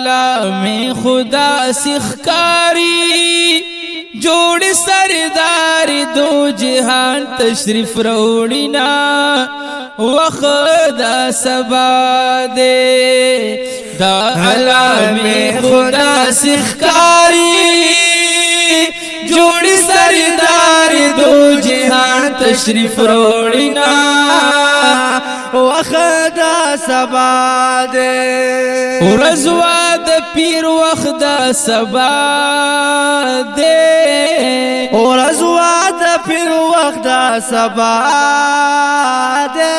علام خدا سخکاری جوڑ سردار دو جہان تشریف روڑینا وخدا سبا دے دا علام خدا سخکاری جوڑ سردار دو جہان تشریف روڑینا وخدا سبا دے ورزوا د پیر وخدا سبا دے ورزوا د پیر وخدا سبا دے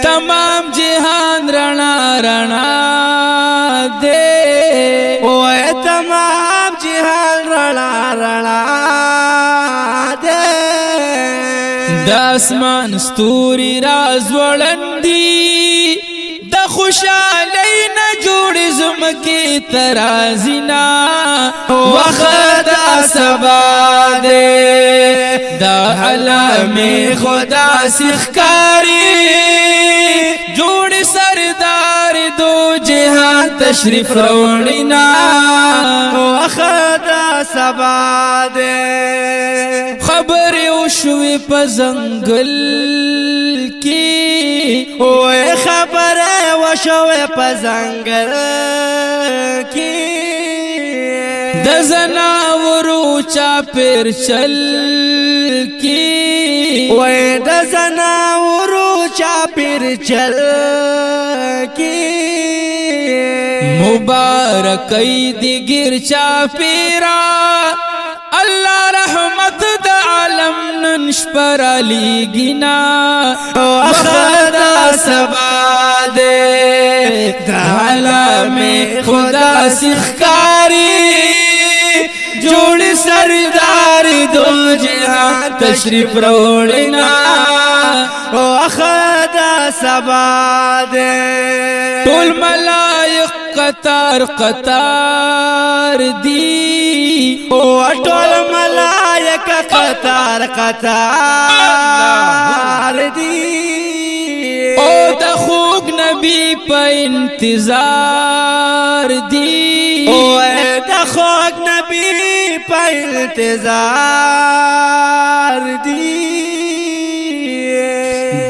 تمام جہان رنا رنا دے اوے تمام جہان رنا رنا دے د اسمان ستوري راز وړندې د خوشالۍ نه جوړ زمکې ترازینا وخدا سبا دے دا علام خدا سخکاری جوړ سردار دو جہان تشریف روڑینا وخدا سبا دے خبر وشوی په زنګل کې اوه خبر وشوی په زنګل کې د زناورو چاپیر چل کې اوه د زناورو چاپیر چل کې مبارکۍ دی ګر چاپیرا اللہ رحمت دا عالم ننش پر علی گنا وخدا سبا دے دا علام خدا سخکاری جوڑ سردار دو جہان تشریف روڑنا وخدا سبا دے طول ملائق قطار قطار دی وطول ملائک قطار قطار دی او دا خوگ نبی پا انتظار دی او دا خوگ نبی پا انتظار دی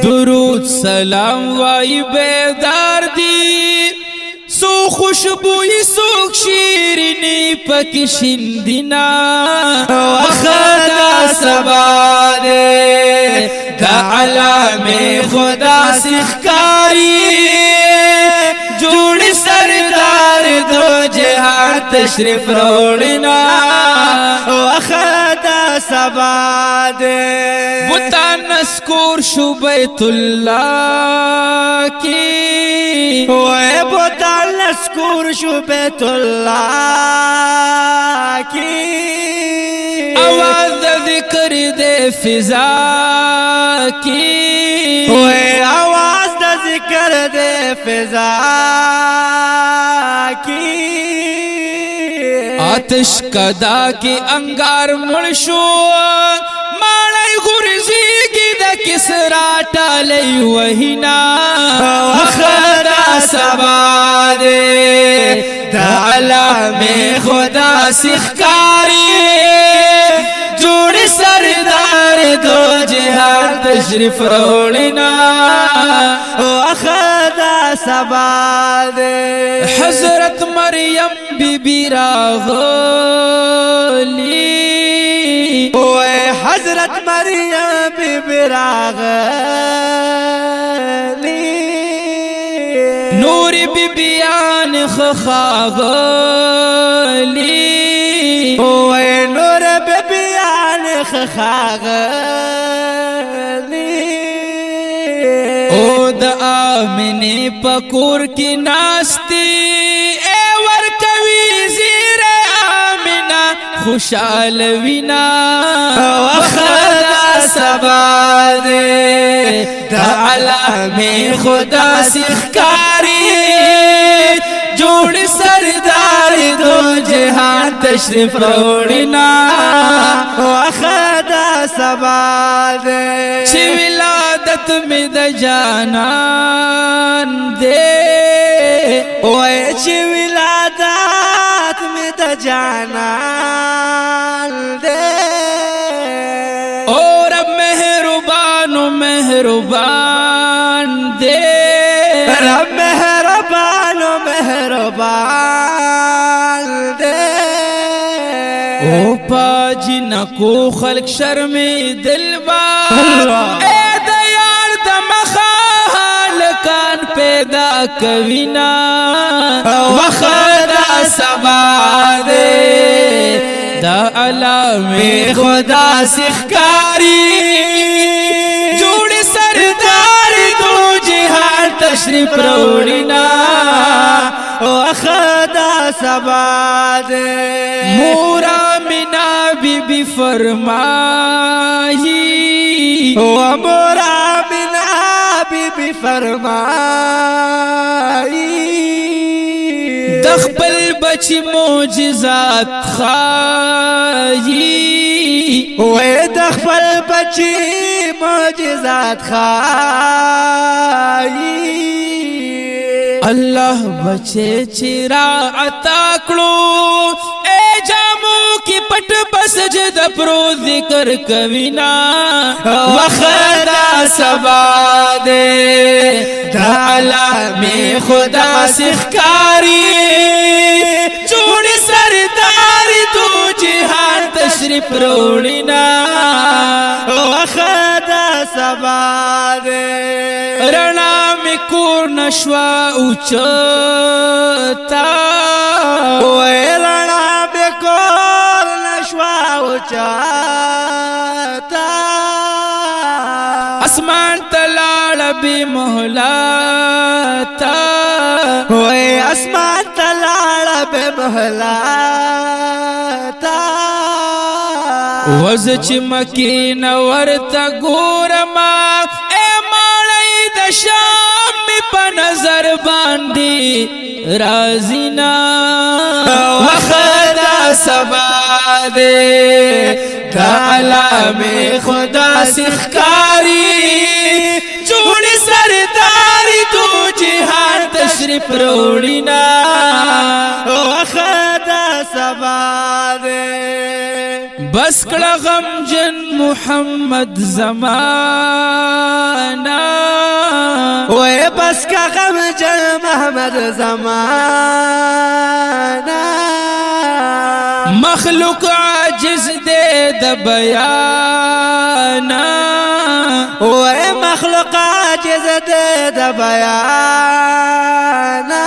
درود سلام وائی بیدار دی سو خوشبوئی سوک شیرینی پک شندینا وخدا سبا دے دا علام خدا سخکاری جوڑ سردار دو جہان تشریف روڑنا وخدا سبا دے بطان نسکور شو بیت اللہ کی اوے بطان نسکور شو بیت اللہ کی آواز دا ذکر دے فضا کی اوے آواز دا ذکر دے فضا کی آتش کدا کے انگار مڑشو ماڑی غرزی کی دا کسرا ٹالی وحینا وخدا سبا دے دا علام خدا سخکاری جوڑ سردار دو جہان تشریف روڑنا وخدا سبا دے حضرت مریم بی بی راغلی اوے حضرت مریم بی بی راغلی نور بی بیان خخاغلی اوے نور بی بیان خخاغلی او دا آمنی پکور کی ناستی اے ورکوی زیر آمنا خوشحال وینا وخدا سبا دے دا علام خدا سخکاری جوڑ سردار دو جہان تشریف روڑنا وخدا سبا دے چی ولادت میں دا جانان دے وای چې ولادت می د جانان دے اور اب مہربان و مہربان دے رب مہربان و مہربان دے او پاجی نکو خلق شرمی دلبار اے دیار دمخال کان پیدا کوینا وخدا سبا دے دا علام خدا سخکاری جوڑ سردار دو جہان تشریف روڑینا وخدا سبا دے مورا منا بی بی فرمائی ومورا منا بی بی فرمائی دخبل بچی معجزات خائی وے دخبل بچی معجزات خائی اللہ بچے چرا عطا کړو اے جامو کی پٹ بسجد پرو ذکر کوینا وخدا سبا دے دا علام خدا سخکاری جوڑ سردار دو جہان تشریف روڑینا وخدا سبا دے رنا میں کور نشوا اوچتا ویرنا بکور نشوا اوچتا اسمان تلاڑ بی محلاتا وی اسمان تلاڑ بی محلاتا وز چمکین ورتا گورما اے ماڑی دا شام می پا نظر باندی رازینا وخدا سبا دے دا علام خدا سخکاری جوڑ سرداری دو جہان تشریف روڑینا وخدا سبا دے بس کڑا غم جن محمد زمانہ وے بس کا غم جن محمد زمانہ مخلوق عاجز دے د بیانا وے مخلوق عاجز دے د بیانا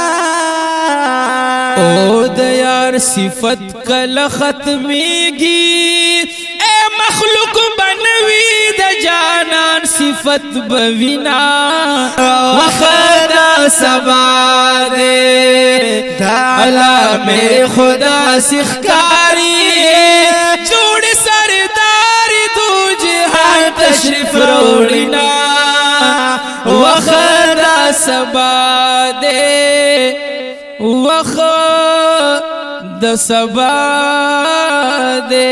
او د یار صفت کل ختمیگی اے مخلوق بنوی د جانان صفت بوینا وخدا سبا دے دا علام خدا سخکاری جوڑ سردار دو جہان تشریف روڑینا وخدا سبا دے وخ د سبا دے